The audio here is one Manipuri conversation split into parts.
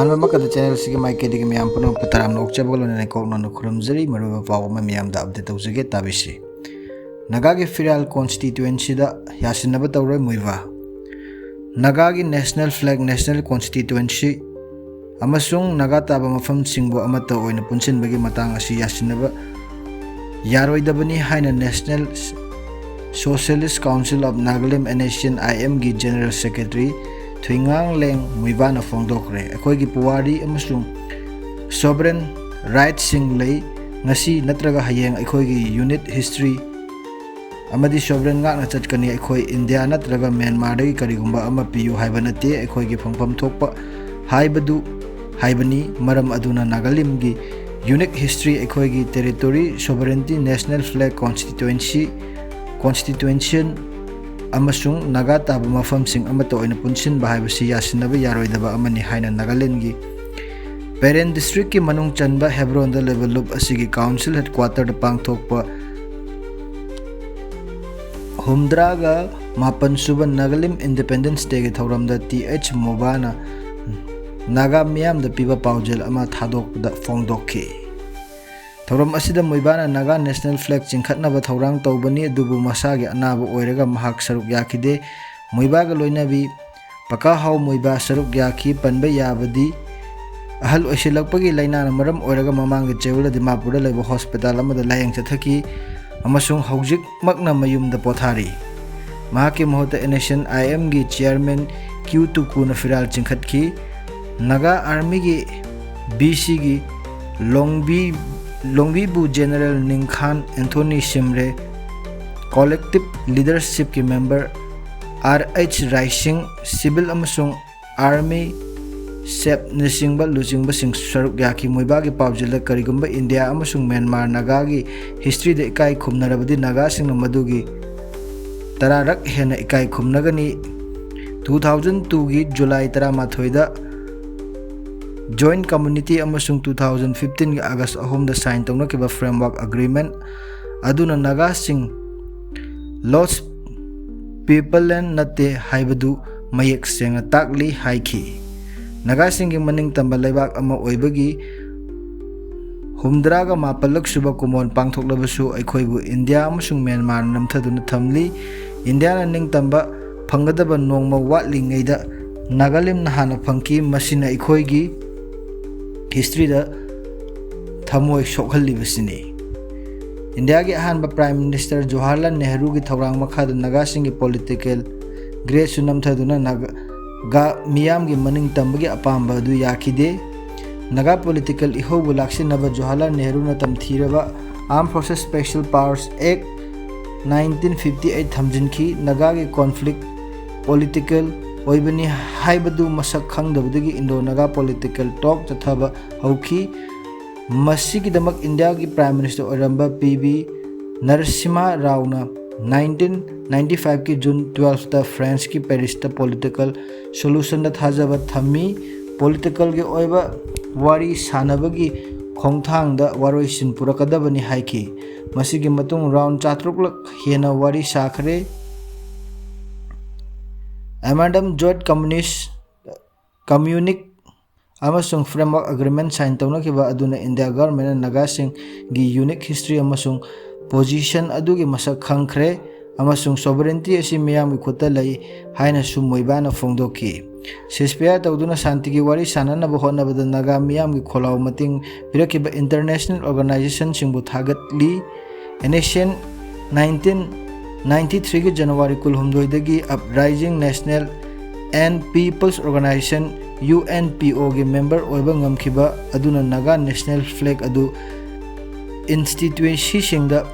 Ahan makada channel sigi maike digi miyam puno putaram na ukchabagalo na kogno na kuramzari maruba pawama miyam da update tawzage tabisi. Nagagi Federal Constituency da yasinaba tawray muiva. Nagagi National Flag National Constituency amasung naga taba mafam singbo amata oina punsin bagi matang asi yasinaba yaroidabani haina National Socialist Council of Nagaland NSCN IM gi General Secretary Thuingang Leng Muiba na fongdokre akhoi gi puwari amasung sovereign rights sing lei ngasi natraga hayeng akhoi gi unit history amadi sovereign nga na chatkani akhoi India natraga Myanmar dagi karigumba ama piyu haibanate akhoi gi phangpham thokpa haibani maram aduna Nagaland gi unique history akhoi gi territory sovereignty national flag constitution amasung naga taba mafam sing amato oina punsin bahai yasinaba yaroidaba amani haina Nagaland gi parent district ki manung chanba Hebron da level up asigi council headquarter da pangthokpa humdraga mapan suban Nagaland Independence Day gi thoramda TH Mobana naga miyam da piba paujel ama thadok da fongdokki thoram asida muibana naga national flag chingkhatna ba thorang tawbani dubu masagi anaba oiraga mahak saruk yakide muibaga loinabi paka haw muiba saruk yaki panba yabadi ahal oisilakpagi laina maram oiraga mamanga chewla Dimapur da leba hospital amada layang chathaki amasung hojik makna mayum da pothari mahaki mohota NSCN IM gi chairman Q2 kuna firal chingkhatki naga army gi BC gi Longbibu General Ningkhan Anthony Simre Collective Leadership ki member RH Rising Civil amasung Army Sep Nisingba Lujingba sing saruk yaki muiba gi paujela karigumba India amasung Myanmar naga gi history da ikai khumnarabadi naga sing madugi tararak hena ikai khumnagani 2002 gi July 13 da Joint Community amasung 2015 gi August 3 da sign tawna kiba framework agreement aduna naga sing lost people land nate haibadu mayek senga takli haiki naga sing gi maning tamba leibak ama oibagi humdraga mapalak suba kumon pangthoklabasu aikhoibu India amasung Myanmar namthaduna thamli India na ning tamba phangadaba nongma watli ngeida Nagaland na hana phangki masina aikhoigi history da thamoi sokhalibasini India gi ahanba Prime Minister Jawaharlal Nehru gi thorang makhada naga sing gi political grace sunam thaduna naga miyam gi maning tambagi apamba du yakide naga political ihobu laksinaba Jawaharlal Nehru na tamthiraba Armed Forces Special Powers Act 1958 thamjinki naga gi conflict political oibani haibadu masak khangdabadagi Indo-Naga political talk tathaba hauki masigi damak India gi Prime Minister oramba PB Narasimha Rao na 1995 ki June 12 ta France ki Paris ta political solution da thajaba thammi political gi oiba wari sanabagi khongthang da waroisin purakadabani haiki masigi matung round chatruk hena wari sakhre Amendment Joint Communique amasung framework agreement sign tawna kiba aduna India government naga sing gi unique history amasung position adugi masak khangkhre amasung sovereignty asi miyam gi khutta lai haina sumoibana fongdoki ceasefire tawduna shanti gi wari sanana ba honnabada naga miyam gi kholaw mating pirakiba international organization singbu thagatli NSCN 1993 ki January kulhumdoi dagi Uprising National and People's Organization UNPO gi member oiba ngamkhiba aduna naga national flag adu institution singda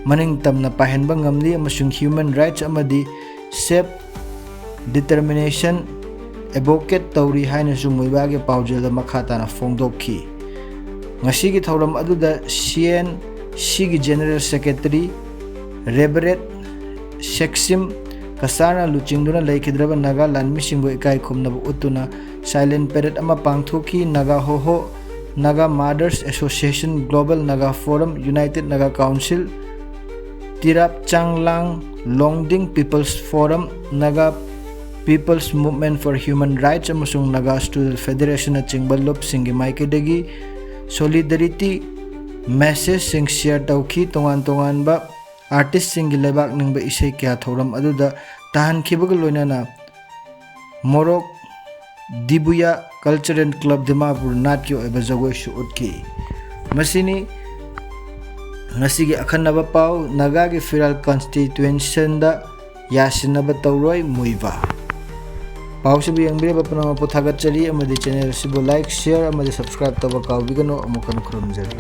maning tamna pahenba ngamli amasung human rights amadi self determination advocate tawri haina sumuiba gi paujela makhata na fongdokki ngasi gi thoram aduda CNC gi General Secretary Reverend Seksim Kasana Luchingduna Laikidraba Naga Lanmi Singbo Ikai Kumnaba Utuna Silent Parade ama pangthoki Naga Hoho Naga Mothers Association Global Naga Forum United Naga Council Tirap Changlang Longding People's Forum Naga People's Movement for Human Rights amasung Naga Student Federation achingba lupsingi maikaidagi solidarity message sing share tauki tongan ba artist singi lebak ningba isai kya thoram aduda tahan khibaga loinana Morok Dibuya Cultural Club Dimapur Natyo eba jagoi shu utki masini ngasigi akhanaba pau Naga gi Firal Constituency da yasinaba tawroi muiba pau sibu yangbire bapana po thagat chali amadi channel sibu like share amadi subscribe taba kawbigano amukan khurumjari